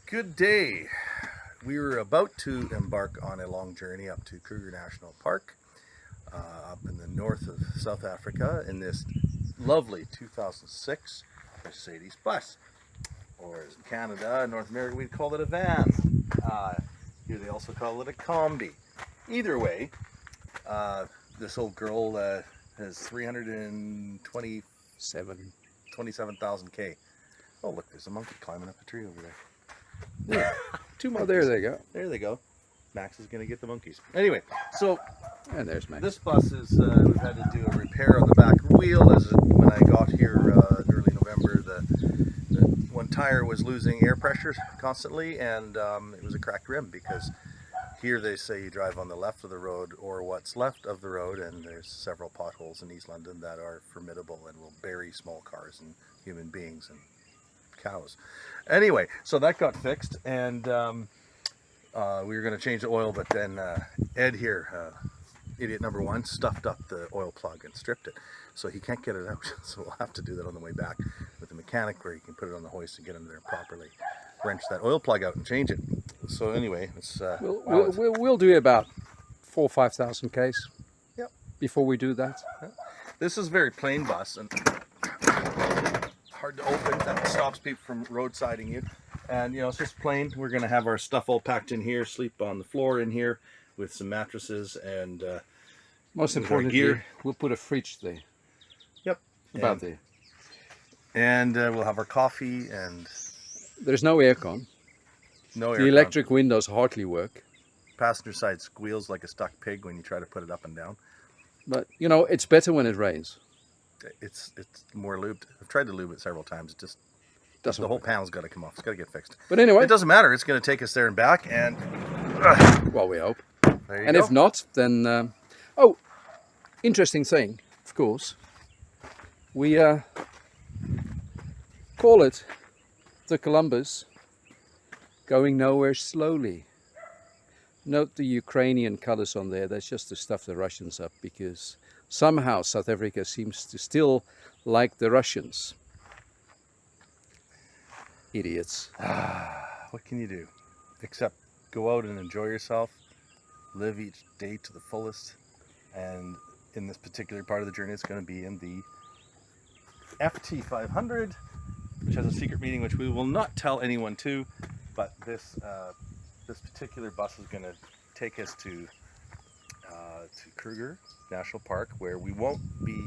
Good day. We were about to embark on a long journey up to Kruger National Park, up in the north of South Africa, in this lovely 2006 Mercedes bus, or as in Canada, North America, we'd call it a van. Here they also call it a combi. Either way, this old girl has 327,000 K. Oh, look, there's a monkey climbing up a tree over there. Yeah. Two monkeys. Oh, there they go. There they go. Max is going to get the monkeys. Anyway, so And there's Max. this bus is, we've had to do a repair on the back wheel. When I got here in early November, the one tire was losing air pressure constantly, and it was a cracked rim, because here they say you drive on the left of the road or what's left of the road, and there's several potholes in East London that are formidable and will bury small cars and human beings and cows. Anyway, so that got fixed, and we were going to change the oil, but then Ed here, idiot number one, stuffed up the oil plug and stripped it, so he can't get it out. So we'll have to do that on the way back with the mechanic, where he can put it on the hoist and get under there and properly wrench that oil plug out and change it. So anyway, it's We'll do about 4,000 or 5,000 Ks. Yep. Before we do that. This is a very plain bus and hard to open. That stops people from roadsiding you. And it's just plain. We're going to have our stuff all packed in here, sleep on the floor in here with some mattresses and Most importantly, we'll put a fridge there. Yep. About there. And we'll have our coffee, and There's no aircon. no The aircon. electric windows hardly work. Passenger side squeals like a stuck pig when you try to put it up and down. But, it's better when it rains. It's more lubed. I've tried to lube it several times. It just Doesn't the whole work. panel's got to come off. It's got to get fixed. But anyway, It doesn't matter. It's going to take us there and back, and well, we hope. there you And go. if not, then... interesting thing, of course. We call it the Columbus going nowhere slowly. Note the Ukrainian colors on there. That's just to stuff the Russians up, because somehow South Africa seems to still like the Russians. Idiots. What can you do except go out and enjoy yourself, live each day to the fullest, and in this particular part of the journey, it's going to be in the FT500, which has a secret meeting which we will not tell anyone to, but this particular bus is going to take us to Kruger National Park, where we won't be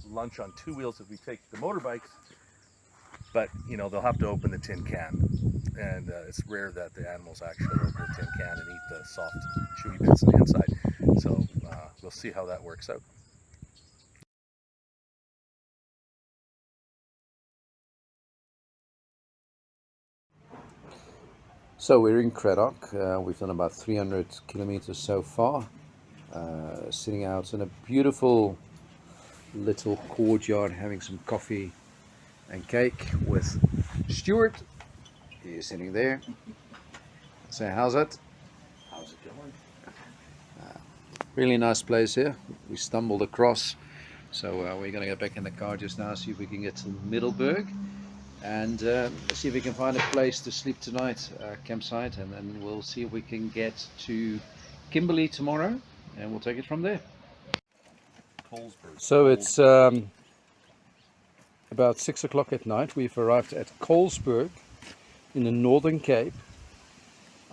lunch on two wheels if we take the motorbikes, but they'll have to open the tin can, and it's rare that the animals actually open the tin can and eat the soft chewy bits on the inside, so we'll see how that works out. So we're in Craddock. We've done about 300 kilometers so far. Sitting out in a beautiful little courtyard, having some coffee and cake with Stuart. He's sitting there. So how's it? How's it going? Really nice place here. We stumbled across, so we're going to get back in the car just now, see if we can get to Middelburg, and see if we can find a place to sleep tonight, campsite, and then we'll see if we can get to Kimberly tomorrow, and we'll take it from there. So it's about 6 o'clock at night. We've arrived at Colesberg in the Northern Cape.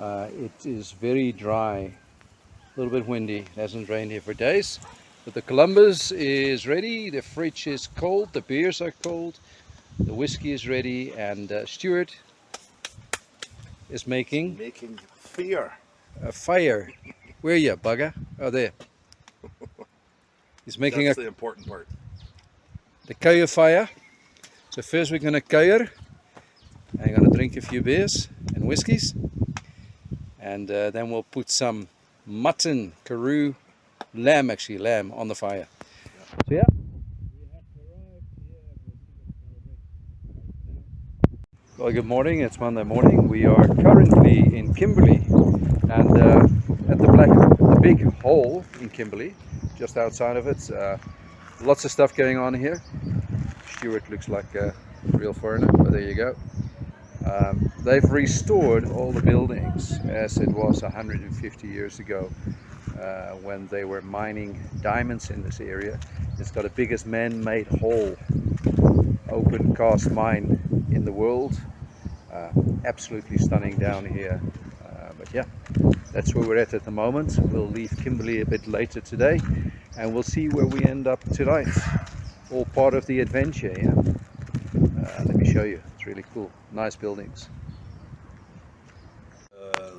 It is very dry, a little bit windy. It hasn't rained here for days, but the Columbus is ready. The fridge is cold, the beers are cold, the whiskey is ready, and Stuart is making fear. a fire. Where are you, bugger? Oh, there. He's making That's the important part. the kuier fire. So first we're going to kuier. I'm going to drink a few beers and whiskies, and then we'll put some mutton, Karoo, lamb on the fire. So yeah. Well, good morning. It's Monday morning. We are currently in Kimberly, and at the big hole in Kimberly, just outside of it. Lots of stuff going on here. Stuart looks like a real foreigner, but there you go. They've restored all the buildings as it was 150 years ago when they were mining diamonds in this area. It's got the biggest man-made hole, open cast mine in the world. Absolutely stunning down here. But yeah, that's where we're at the moment. We'll leave Kimberly a bit later today and we'll see where we end up tonight. All part of the adventure, yeah. Let me show you. It's really cool. Nice buildings.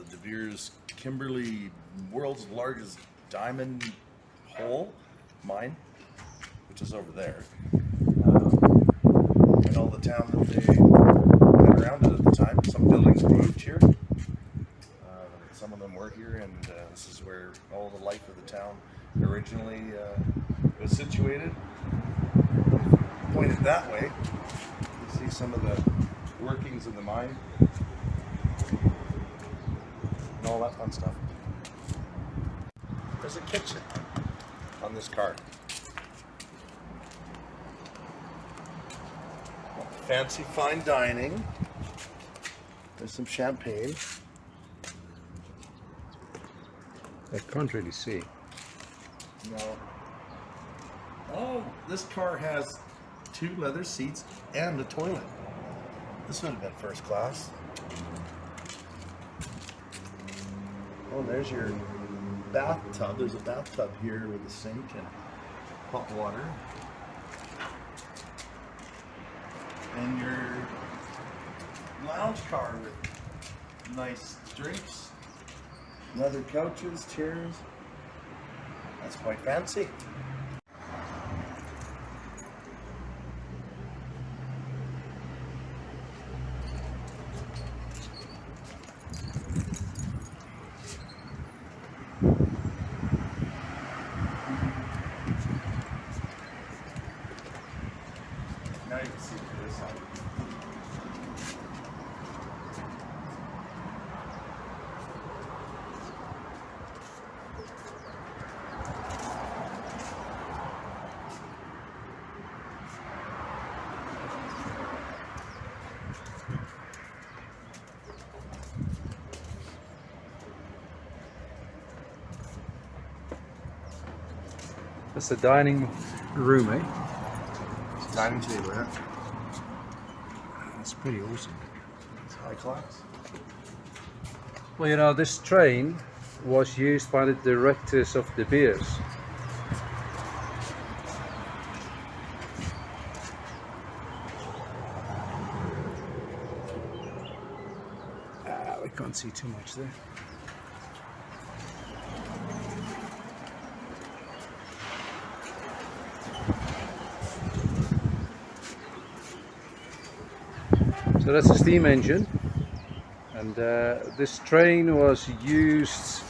De Beers Kimberly, world's largest diamond hole mine, which is over there. And all the town that they had around it at the time. Some buildings were moved here. Some of them were here, and this is where all the life of the town originally was situated. Pointed that way, you see some of the workings of the mine and all that fun stuff. There's a kitchen on this car. Fancy fine dining. There's some champagne. I can't really see. No. Oh, this car has 2 leather seats and a toilet. This would have been first class. Oh, there's your bathtub. There's a bathtub here with a sink and hot water. And your lounge car with nice drinks, leather couches, chairs. That's quite fancy. Now you can see to this side. That's the dining room, eh? Dining table, yeah. That's pretty awesome. It's high class. Well, you know, this train was used by the directors of De Beers. We can't see too much there. So that's a steam engine, and this train was used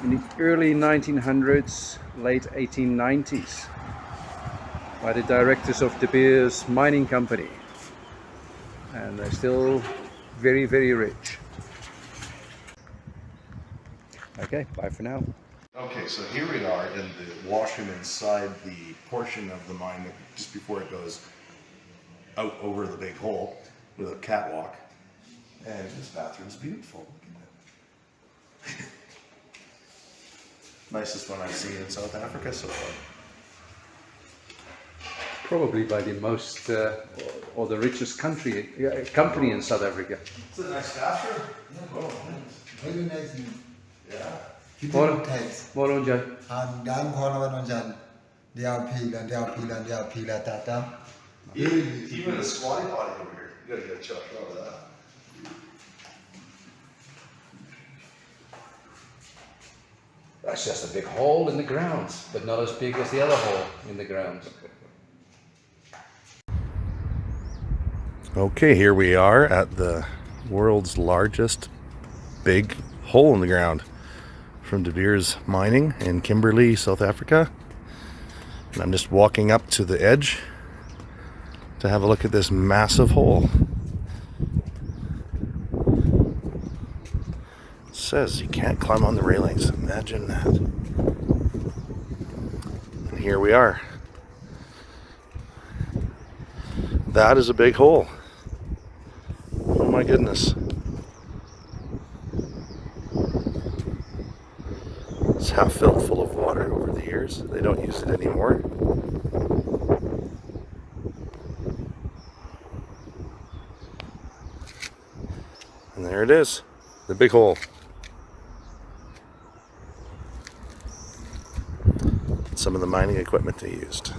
in the early 1900s, late 1890s by the directors of De Beers Mining Company, and they're still very, very rich. Okay, bye for now. Okay, so here we are in the washroom inside the portion of the mine just before it goes out over the big hole with a catwalk. And this bathroom's beautiful. Look at that. Nicest one I've seen in South Africa so far. Probably by the most or the richest company in South Africa. It's a nice bathroom. Yeah. Oh, very nice. Yeah. More, Tags. more on Jai. And down corner on Jan. They are pila tata. Even a squatty potty over here. You gotta get a chuck out of that. That's just a big hole in the ground, but not as big as the other hole in the ground. Okay, here we are at the world's largest big hole in the ground from De Beers Mining in Kimberly, South Africa. And I'm just walking up to the edge to have a look at this massive hole. It says you can't climb on the railings. Imagine that. And here we are. That is a big hole. my goodness. It's half filled full of water over the years. They don't use it anymore. And there it is, the big hole. Some of the mining equipment they used.